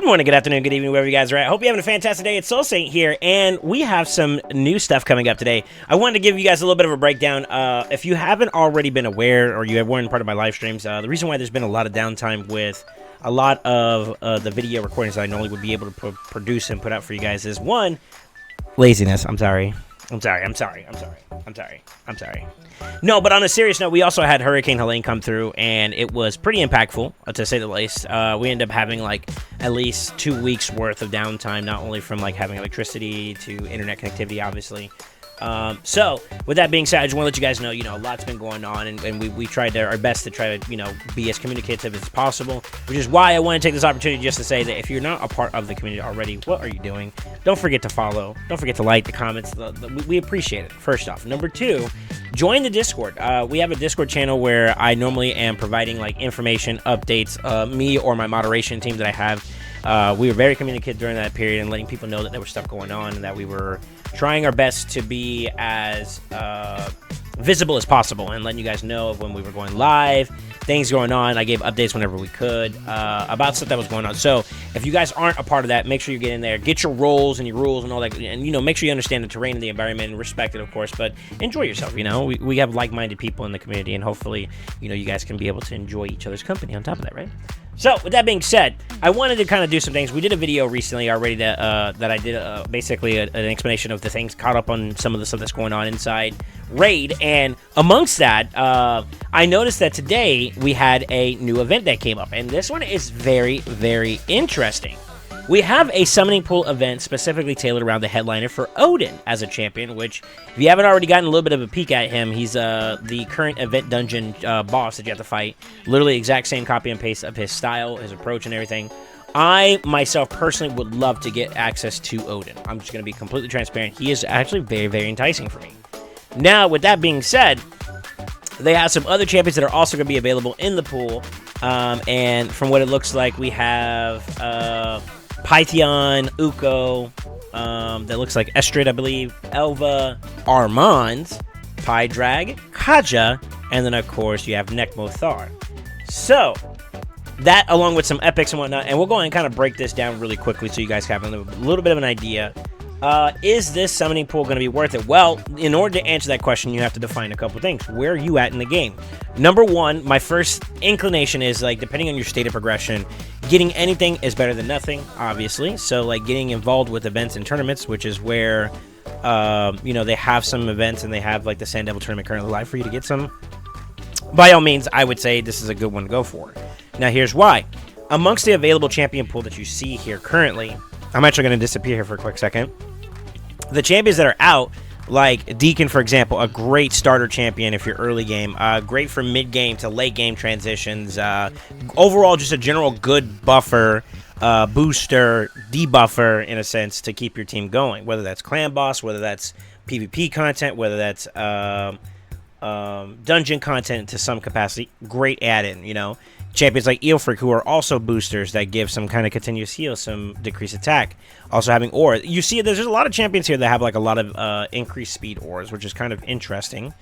Good morning, good afternoon, good evening, wherever you guys are at. I hope you're having a fantastic day. It's SoulSaint here, and we have some new stuff coming up today. I wanted to give you guys a little bit of a breakdown. If you haven't already been aware, or you weren't part of my live streams, the reason why there's been a lot of downtime with a lot of the video recordings that I normally would be able to produce and put out for you guys is, one, laziness. I'm sorry. No, but on a serious note, we also had Hurricane Helene come through, and it was pretty impactful, to say the least. We ended up having, like, at least 2 weeks worth of downtime, not only from, like, having electricity to internet connectivity, obviously. So, with that being said, I just want to let you guys know, a lot's been going on, and we tried our best to try to, be as communicative as possible, which is why I want to take this opportunity just to say that if you're not a part of the community already, what are you doing? Don't forget to follow. Don't forget to like the comments. We appreciate it, first off. Number two, join the Discord. We have a Discord channel where I normally am providing, like, information, updates, me or my moderation team that I have. We were very communicative during that period and letting people know that there was stuff going on and that we were trying our best to be as visible as possible and letting you guys know of when we were going live, things going on. I gave updates whenever we could about stuff that was going on. So if you guys aren't a part of that, make sure you get in there, get your roles and your rules and all that, and make sure you understand the terrain and the environment and respect it, of course, but enjoy yourself. We have like-minded people in the community, and hopefully you guys can be able to enjoy each other's company on top of that, right? So, with that being said, I wanted to kind of do some things. We did a video recently already that I did basically an explanation of the things, caught up on some of the stuff that's going on inside Raid, and amongst that, I noticed that today we had a new event that came up, and this one is very, very interesting. We have a summoning pool event specifically tailored around the headliner for Odin as a champion, which, if you haven't already gotten a little bit of a peek at him, he's the current event dungeon boss that you have to fight. Literally exact same copy and paste of his style, his approach, and everything. I, myself, personally would love to get access to Odin. I'm just going to be completely transparent. He is actually very, very enticing for me. Now, with that being said, they have some other champions that are also going to be available in the pool. And from what it looks like, we have Python, Uko, that looks like Estrid, I believe, Elva, Armand, Pydrag, Kaja, and then, of course, you have Nekmo Thar. So, that along with some epics and whatnot, and we'll go ahead and kind of break this down really quickly so you guys have a little bit of an idea. Is this summoning pool going to be worth it? Well, in order to answer that question, you have to define a couple things. Where are you at in the game? Number one, my first inclination is, like, depending on your state of progression, getting anything is better than nothing, obviously. So, like, getting involved with events and tournaments, which is where, they have some events and they have, like, the Sand Devil tournament currently live for you to get some. By all means, I would say this is a good one to go for. Now, here's why. Amongst the available champion pool that you see here currently, I'm actually going to disappear here for a quick second. The champions that are out, like Deacon, for example, a great starter champion if you're early game, great for mid-game to late-game transitions, overall just a general good buffer, booster, debuffer, in a sense, to keep your team going, whether that's clan boss, whether that's PvP content, whether that's dungeon content to some capacity. Great add-in, Champions like Eelfric, who are also boosters that give some kind of continuous heal, some decreased attack. Also having Aura. You see, there's a lot of champions here that have, like, a lot of increased speed auras, which is kind of interesting.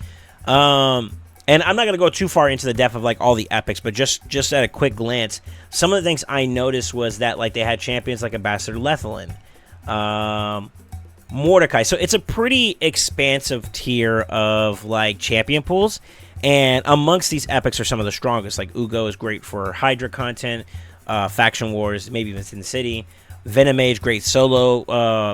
And I'm not going to go too far into the depth of, like, all the epics, but just at a quick glance, some of the things I noticed was that, like, they had champions like Ambassador Lethalin, Mordecai. So it's a pretty expansive tier of, like, champion pools. And amongst these epics are some of the strongest. Like, Ugo is great for Hydra content, Faction Wars, maybe even Sin City. Venomage, great solo,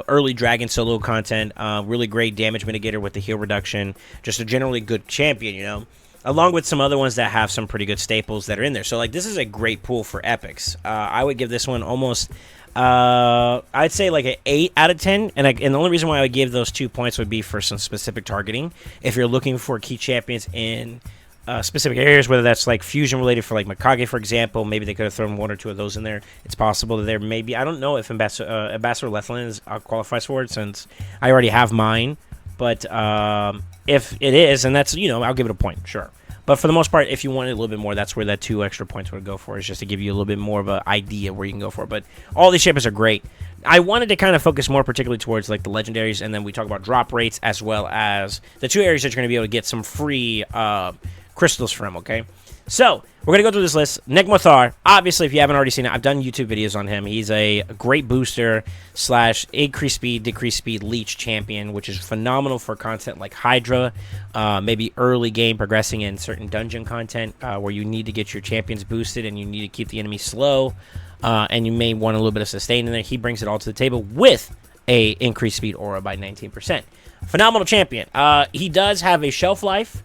early Dragon solo content. Really great damage mitigator with the heal reduction. Just a generally good champion, Along with some other ones that have some pretty good staples that are in there. So, like, this is a great pool for epics. I would give this one almost, I'd say, like, an 8 out of 10. And the only reason why I would give those 2 points would be for some specific targeting. If you're looking for key champions in specific areas, whether that's, like, fusion related for, like, Mikage, for example, maybe they could have thrown 1 or 2 of those in there. It's possible that there may be, I don't know if Ambassador Lethalin qualifies for it, since I already have mine. But if it is, and that's, I'll give it a point, sure. But for the most part, if you wanted a little bit more, that's where that 2 extra points would go for, is just to give you a little bit more of an idea where you can go for. But all these champions are great. I wanted to kind of focus more particularly towards, like, the legendaries, and then we talk about drop rates, as well as the 2 areas that you're going to be able to get some free crystals from, okay? So, we're going to go through this list. Nekmothar, obviously, if you haven't already seen it, I've done YouTube videos on him. He's a great booster / increase speed, decrease speed leech champion, which is phenomenal for content like Hydra, maybe early game progressing in certain dungeon content where you need to get your champions boosted and you need to keep the enemy slow, and you may want a little bit of sustain in there. He brings it all to the table with a increased speed aura by 19%. Phenomenal champion. He does have a shelf life.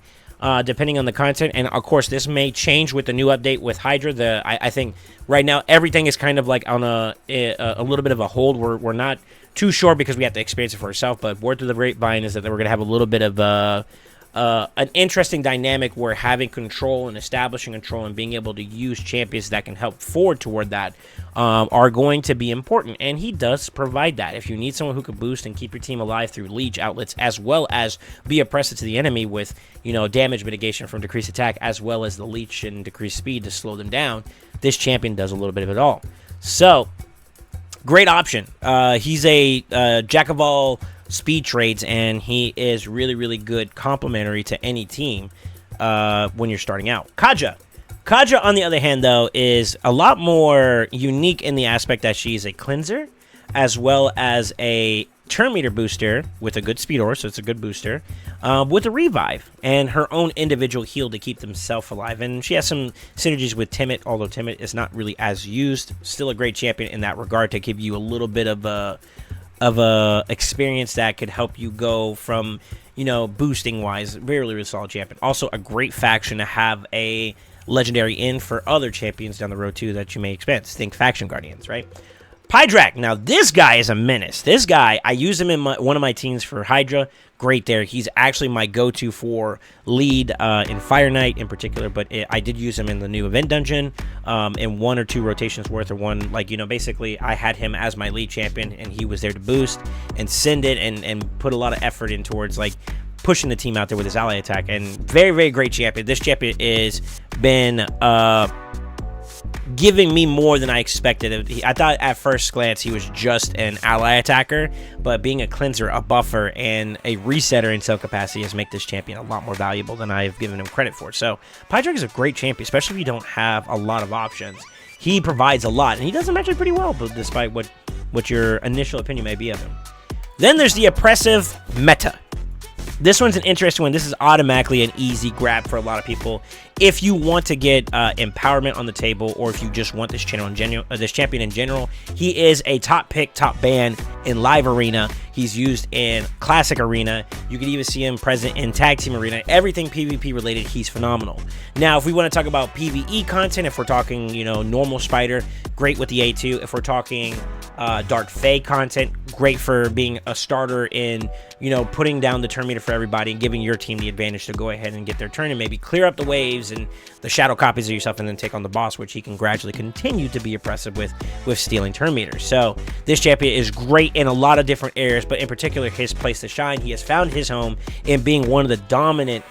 Depending on the content, and of course this may change with the new update with Hydra. I think right now everything is kind of like on a little bit of a hold. We're not too sure because we have to experience it for ourselves, but word through the grapevine is that we're going to have a little bit of an interesting dynamic where having control and establishing control and being able to use champions that can help forward toward that are going to be important, and he does provide that. If you need someone who can boost and keep your team alive through leech outlets, as well as be oppressive to the enemy with, you know, damage mitigation from decreased attack, as well as the leech and decreased speed to slow them down, this champion does a little bit of it all. So, great option. He's a jack of all speed trades, and he is really, really good complementary to any team when you're starting out. Kaja, on the other hand, though, is a lot more unique in the aspect that she's a cleanser, as well as a turn meter booster with a good speed aura, so it's a good booster, with a revive and her own individual heal to keep themselves alive. And she has some synergies with Timid, although Timid is not really as used. Still a great champion in that regard to give you a little bit of a experience that could help you go from, you know, boosting wise. Very, really solid champion. Also a great faction to have a legendary in for other champions down the road too that you may expense. Think Faction Guardians, right? Pydrak. Now this guy is a menace. This guy, I use him in one of my teams for Hydra. Great there. He's actually my go-to for lead in Fire Knight in particular, but I did use him in the new event dungeon in 1 or 2 rotations worth, or one, like, you know, basically I had him as my lead champion and he was there to boost and send it and put a lot of effort in towards like pushing the team out there with his ally attack. And very, very great champion. This champion is been giving me more than I expected. I thought at first glance he was just an ally attacker, but being a cleanser, a buffer, and a resetter in some capacity has made this champion a lot more valuable than I've given him credit for. So Pydrak is a great champion, especially if you don't have a lot of options. He provides a lot, and he does them actually pretty well, but despite what your initial opinion may be of him. Then there's the oppressive meta. This one's an interesting one. This is automatically an easy grab for a lot of people. If you want to get empowerment on the table, or if you just want this champion in general, he is a top pick, top ban in live arena. He's used in classic arena. You can even see him present in tag team arena. Everything PvP related, he's phenomenal. Now, if we want to talk about PvE content, if we're talking, you know, normal spider, great with the A2. If we're talking Dark Fae content, great for being a starter in, you know, putting down the turn meter for everybody and giving your team the advantage to go ahead and get their turn and maybe clear up the waves and the shadow copies of yourself and then take on the boss, which he can gradually continue to be oppressive with stealing turn meters. So this champion is great in a lot of different areas, but in particular his place to shine. He has found his home in being one of the dominant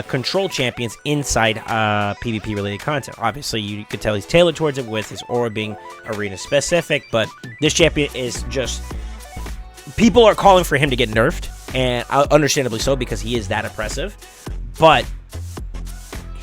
control champions inside PvP related content. Obviously you could tell he's tailored towards it with his aura being arena specific, but this champion is just, people are calling for him to get nerfed, and understandably so, because he is that oppressive. But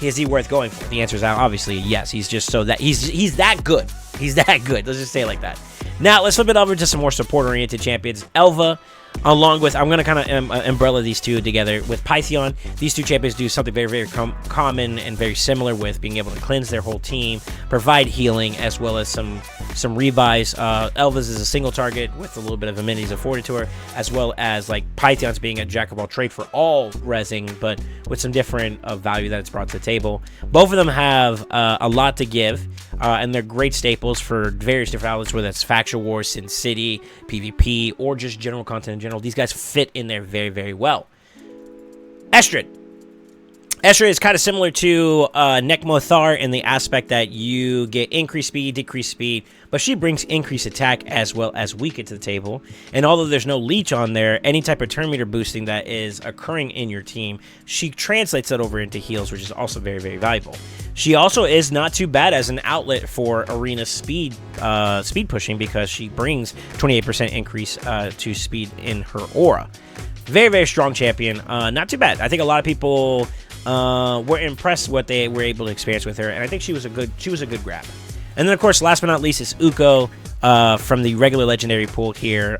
is he worth going for? The answer is obviously yes. He's just so that he's that good. He's that good. Let's just say it like that. Now let's flip it over to some more support oriented champions. Elva, along with, I'm going to kind of umbrella these two together with Pythion. These two champions do something very, very common and very similar with being able to cleanse their whole team, provide healing, as well as some revives. Elva's is a single target with a little bit of amenities afforded to her, as well as like Pythion's being a jack of all trade for all resing, but with some different value that it's brought to the table. Both of them have a lot to give, and they're great staples for various different outlets, whether it's Faction Wars, Sin City, PvP, or just general content in general. These guys fit in there very, very well. Estrid. Estrid is kind of similar to Nekmothar in the aspect that you get increased speed, decreased speed, but she brings increased attack as well as weaken to the table. And although there's no leech on there, any type of turn meter boosting that is occurring in your team, she translates that over into heals, which is also very, very valuable. She also is not too bad as an outlet for arena speed pushing, because she brings 28% increase to speed in her aura. Very, very strong champion. Not too bad. I think a lot of people were impressed what they were able to experience with her, and I think she was a good grab. And then, of course, last but not least is Uko from the regular legendary pool here.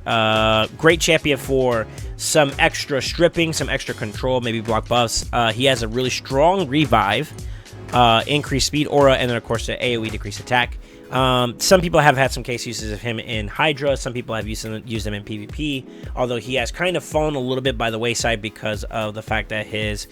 Great champion for some extra stripping, some extra control, maybe block buffs. He has a really strong revive, increased speed, aura, and then, of course, the AoE decreased attack. Some people have had some case uses of him in Hydra. Some people have used him in PvP, although he has kind of fallen a little bit by the wayside because of the fact that his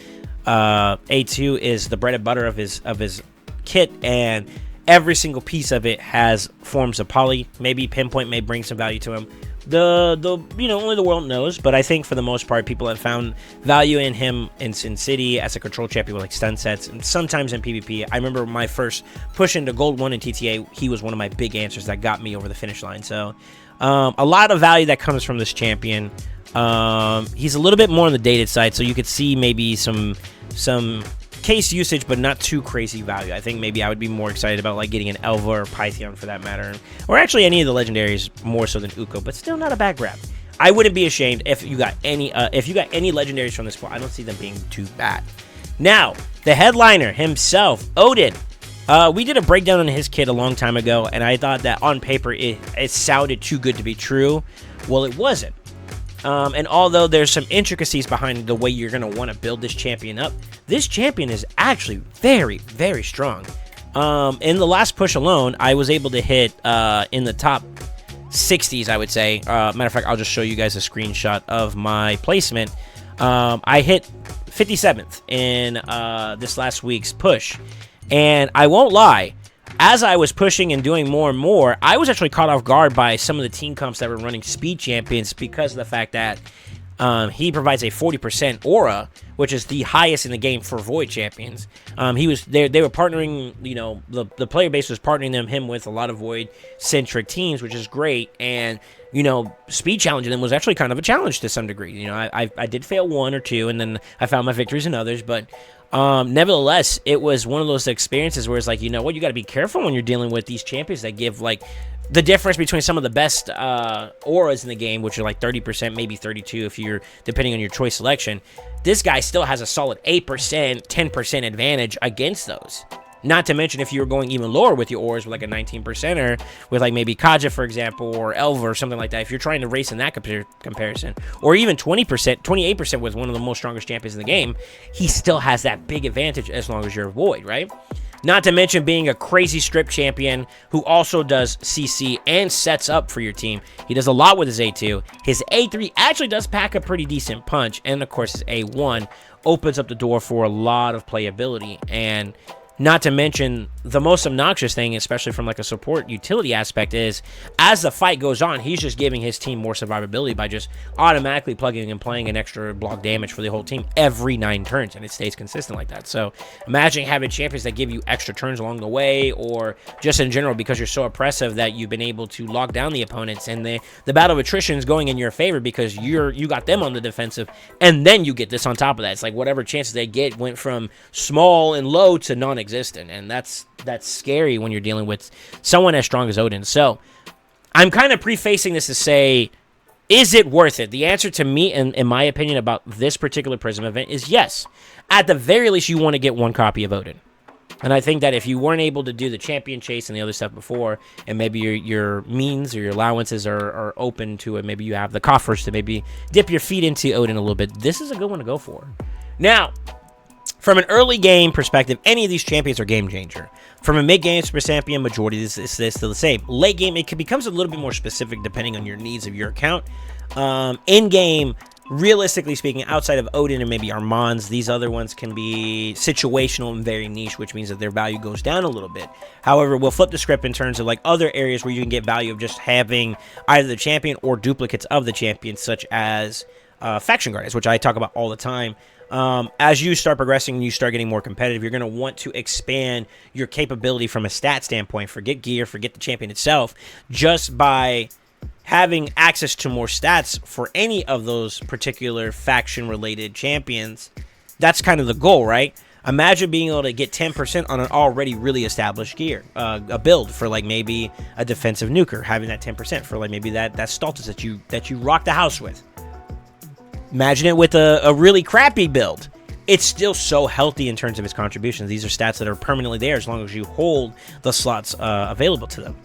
A2 is the bread and butter of his kit, and every single piece of it has forms of poly. Maybe Pinpoint may bring some value to him. Only the world knows, but I think for the most part, people have found value in him in Sin City as a control champion with like stun sets, and sometimes in PvP. I remember my first push into Gold 1 in TTA, he was one of my big answers that got me over the finish line. So a lot of value that comes from this champion. He's a little bit more on the dated side, so you could see maybe some case usage, but not too crazy value. I think maybe I would be more excited about like getting an Elva or Pythion for that matter, or actually any of the legendaries more so than Uko, but still not a bad grab. I wouldn't be ashamed if you got any legendaries from this pool. I don't see them being too bad. Now, the headliner himself, Odin. We did a breakdown on his kit a long time ago, and I thought that on paper it sounded too good to be true. Well, it wasn't. And although there's some intricacies behind the way you're going to want to build this champion up, this champion is actually very, very strong. In the last push alone, I was able to hit in the top 60s, I would say. Matter of fact, I'll just show you guys a screenshot of my placement. I hit 57th in this last week's push. And I won't lie, as I was pushing and doing more and more, I was actually caught off guard by some of the team comps that were running speed champions because of the fact that he provides a 40% aura, which is the highest in the game for Void champions. They were partnering, the player base was partnering him with a lot of Void-centric teams, which is great. And, speed challenging them was actually kind of a challenge to some degree. I did fail one or two, and then I found my victories in others, but nevertheless, it was one of those experiences where it's like, you got to be careful when you're dealing with these champions that give like the difference between some of the best auras in the game, which are like 30%, maybe 32 if you're depending on your choice selection. This guy still has a solid 8%, 10% advantage against those. Not to mention if you were going even lower with your auras with like a 19%er with like maybe Kaja, for example, or Elva or something like that. If you're trying to race in that comparison, or even 20%, 28% with one of the most strongest champions in the game, he still has that big advantage as long as you're Void, right? Not to mention being a crazy strip champion who also does CC and sets up for your team. He does a lot with his A2. His A3 actually does pack a pretty decent punch. And, of course, his A1 opens up the door for a lot of playability. And not to mention, the most obnoxious thing, especially from like a support utility aspect, is as the fight goes on, he's just giving his team more survivability by just automatically plugging and playing an extra block damage for the whole team every 9 turns, and it stays consistent like that. So imagine having champions that give you extra turns along the way, or just in general because you're so oppressive that you've been able to lock down the opponents, and the battle of attrition is going in your favor because you got them on the defensive, and then you get this on top of that. It's like whatever chances they get went from small and low to non-existent, and that's scary when you're dealing with someone as strong as Odin. So I'm kind of prefacing this to say, is it worth it? The answer to me, in my opinion, about this particular Prism event is yes. At the very least, you want to get one copy of Odin. And I think that if you weren't able to do the champion chase and the other stuff before, and maybe your means or your allowances are open to it, maybe you have the coffers to maybe dip your feet into Odin a little bit, this is a good one to go for. Now, from an early game perspective, any of these champions are game changer. From a mid game champion, majority is still the same. Late game, it becomes a little bit more specific depending on your needs of your account. In game, realistically speaking, outside of Odin and maybe Armands, these other ones can be situational and very niche, which means that their value goes down a little bit. However, we'll flip the script in terms of like other areas where you can get value of just having either the champion or duplicates of the champion, such as faction guardians, which I talk about all the time. As you start progressing and you start getting more competitive, you're going to want to expand your capability from a stat standpoint. Forget gear, forget the champion itself, just by having access to more stats for any of those particular faction-related champions. That's kind of the goal, right? Imagine being able to get 10% on an already really established gear, a build for like maybe a defensive nuker, having that 10% for like maybe that Stultus that you rock the house with. Imagine it with a really crappy build. it's still so healthy in terms of its contributions. These are stats that are permanently there as long as you hold the slots available to them.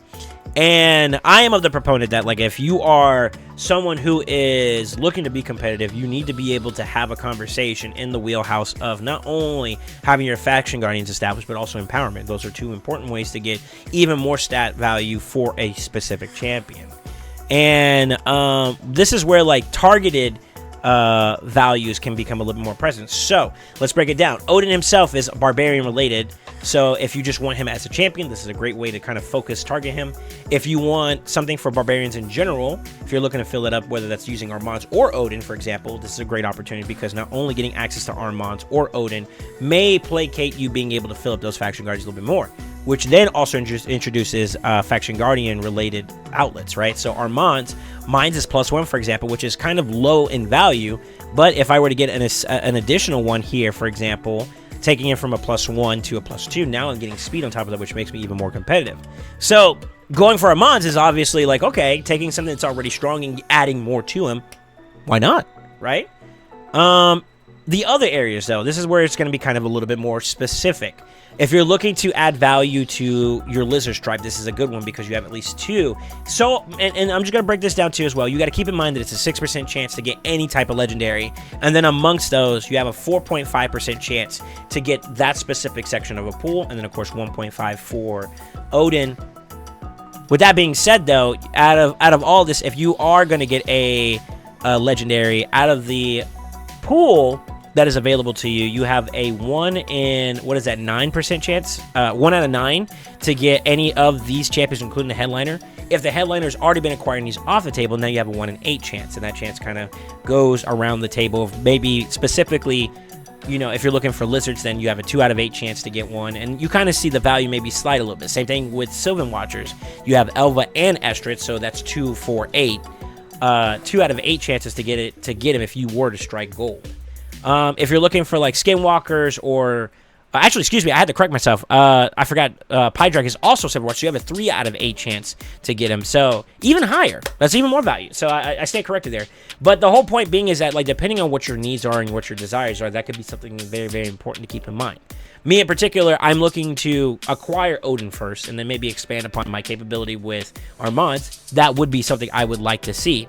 And I am of the proponent that, like, if you are someone who is looking to be competitive, you need to be able to have a conversation in the wheelhouse of not only having your faction guardians established, but also empowerment. Those are two important ways to get even more stat value for a specific champion. And this is where, like, targeted values can become a little bit more present. So let's break it down. Odin himself is barbarian related. So if you just want him as a champion, this is a great way to kind of focus target him. If you want something for barbarians in general, if you're looking to fill it up, whether that's using Armands or Odin, for example, this is a great opportunity because not only getting access to Armands or Odin may placate you being able to fill up those faction guards a little bit more, which then also introduces faction guardian related outlets, right? So Armands, mine is +1, for example, which is kind of low in value, but if I were to get an additional one here, for example, taking it from a +1 to a +2, now I'm getting speed on top of that, which makes me even more competitive. So going for Armands is obviously like, okay, taking something that's already strong and adding more to him, why not, right? The other areas, though, this is where it's going to be kind of a little bit more specific. If you're looking to add value to your Lizard Stripe, this is a good one because you have at least 2. So, and I'm just going to break this down too as well. You got to keep in mind that it's a 6% chance to get any type of legendary. And then amongst those, you have a 4.5% chance to get that specific section of a pool. And then, of course, 1.5 for Odin. With that being said, though, out of all this, if you are going to get a legendary out of the pool that is available to you, you have a 1 in, what is that, 9% chance? 1 out of 9 to get any of these champions, including the headliner. If the headliner's already been acquired and he's off the table, now you have a 1 in 8 chance, and that chance kind of goes around the table of maybe specifically, you know, if you're looking for lizards, then you have a 2 out of 8 chance to get one, and you kind of see the value maybe slide a little bit. Same thing with Sylvan Watchers. You have Elva and Estrid, so that's 2, 4, 8. 2 out of 8 chances to get him if you were to strike gold. If you're looking for like Skinwalkers or actually, excuse me, I had to correct myself. I forgot. Pydrag is also Sylvan Watcher, so you have a 3 out of 8 chance to get him. So even higher. That's even more value. So I stay corrected there. But the whole point being is that, like, depending on what your needs are and what your desires are, that could be something very, very important to keep in mind. Me in particular, I'm looking to acquire Odin first and then maybe expand upon my capability with Armands. That would be something I would like to see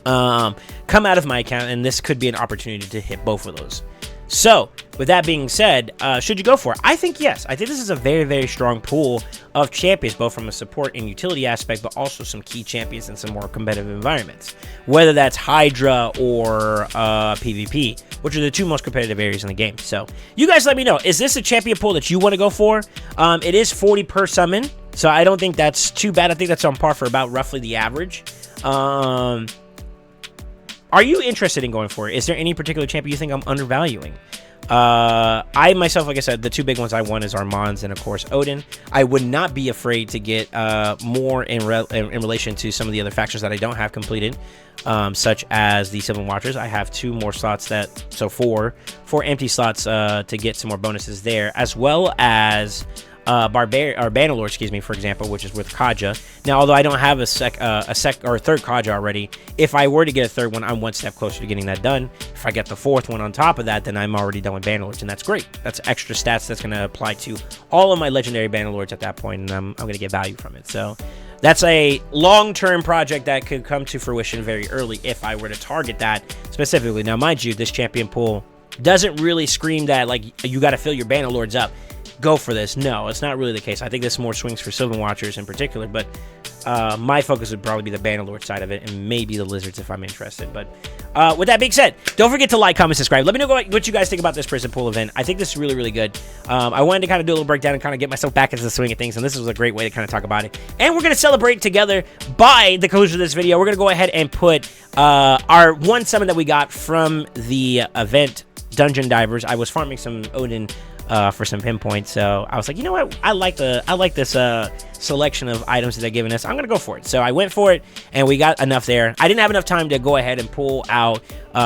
come out of my account, and this could be an opportunity to hit both of those. So with that being said, should you go for it? I think yes. I think this is a very, very strong pool of champions, both from a support and utility aspect, but also some key champions in some more competitive environments, whether that's Hydra or PvP, which are the 2 most competitive areas in the game. So you guys let me know, is this a champion pool that you want to go for? It is 40 per summon, so I don't think that's too bad. I think that's on par for about roughly the average. Are you interested in going for it? Is there any particular champion you think I'm undervaluing? I myself, like I said, the 2 big ones I want is Armands and, of course, Odin. I would not be afraid to get more in relation to some of the other factions that I don't have completed, such as the Sylvan Watchers. I have 2 more slots so 4 empty slots to get some more bonuses there, as well as Bannerlord, excuse me, for example, which is with Kaja. Now, although I don't have a third Kaja already, if I were to get a third one, I'm 1 step closer to getting that done. If I get the 4th one on top of that, then I'm already done with Bannerlords, and that's great. That's extra stats that's going to apply to all of my legendary Bannerlords at that point, and I'm going to get value from it. So that's a long-term project that could come to fruition very early if I were to target that specifically. Now, mind you, this champion pool doesn't really scream that, like, you got to fill your Bannerlords up. Go for this. No, it's not really the case. I think this more swings for Sylvan Watchers in particular, but my focus would probably be the Bannerlord side of it and maybe the Lizards if I'm interested. But with that being said, don't forget to like, comment, subscribe. Let me know what you guys think about this Prison Pool event. I think this is really, really good. I wanted to kind of do a little breakdown and kind of get myself back into the swing of things, and this was a great way to kind of talk about it. And we're going to celebrate together by the conclusion of this video. We're going to go ahead and put our 1 summon that we got from the event, Dungeon Divers. I was farming some Odin for some pinpoints, so I was like, you know what, I like this selection of items that they're giving us. I'm gonna go for it. So I went for it, and we got enough there. I didn't have enough time to go ahead and pull out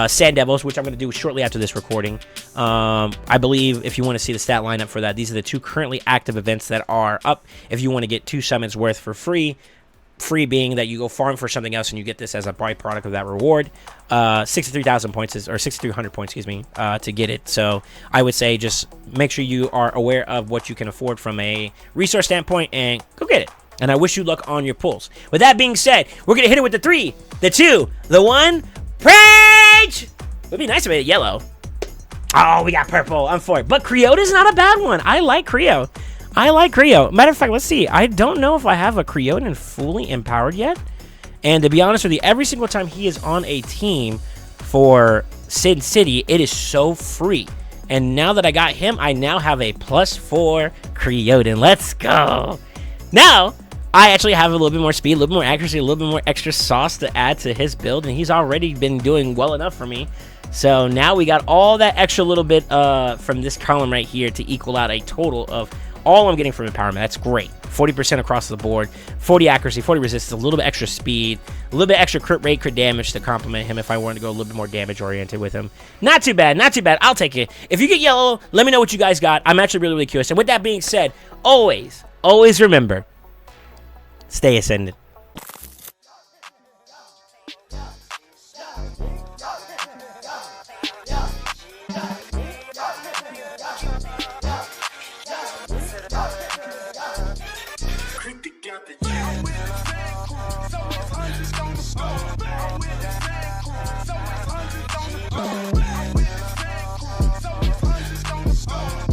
Sand Devils, which I'm gonna do shortly after this recording. I believe if you want to see the stat lineup for that, these are the 2 currently active events that are up if you want to get 2 summons worth for free. free being that you go farm for something else and you get this as a byproduct of that reward. 63,000 points or 6,300 points, excuse me, to get it. So I would say just make sure you are aware of what you can afford from a resource standpoint and go get it. And I wish you luck on your pulls. With that being said, we're going to hit it with the 3, the 2, the 1. Preach! It would be nice if we had yellow. Oh, we got purple. I'm for it. But Creota's not a bad one. I like Creo. Matter of fact, let's see. I don't know if I have a Creotan fully empowered yet. And to be honest with you, every single time he is on a team for Sin City, it is so free. And now that I got him, I now have a +4 Creotan. Let's go. Now, I actually have a little bit more speed, a little bit more accuracy, a little bit more extra sauce to add to his build. And he's already been doing well enough for me. So now we got all that extra little bit from this column right here to equal out a total of all I'm getting from empowerment. That's great. 40% across the board, 40 accuracy, 40 resistance, a little bit extra speed, a little bit extra crit rate, crit damage to complement him if I wanted to go a little bit more damage oriented with him. Not too bad, not too bad. I'll take it. If you get yellow, let me know what you guys got. I'm actually really, really curious. And with that being said, always remember, stay ascended.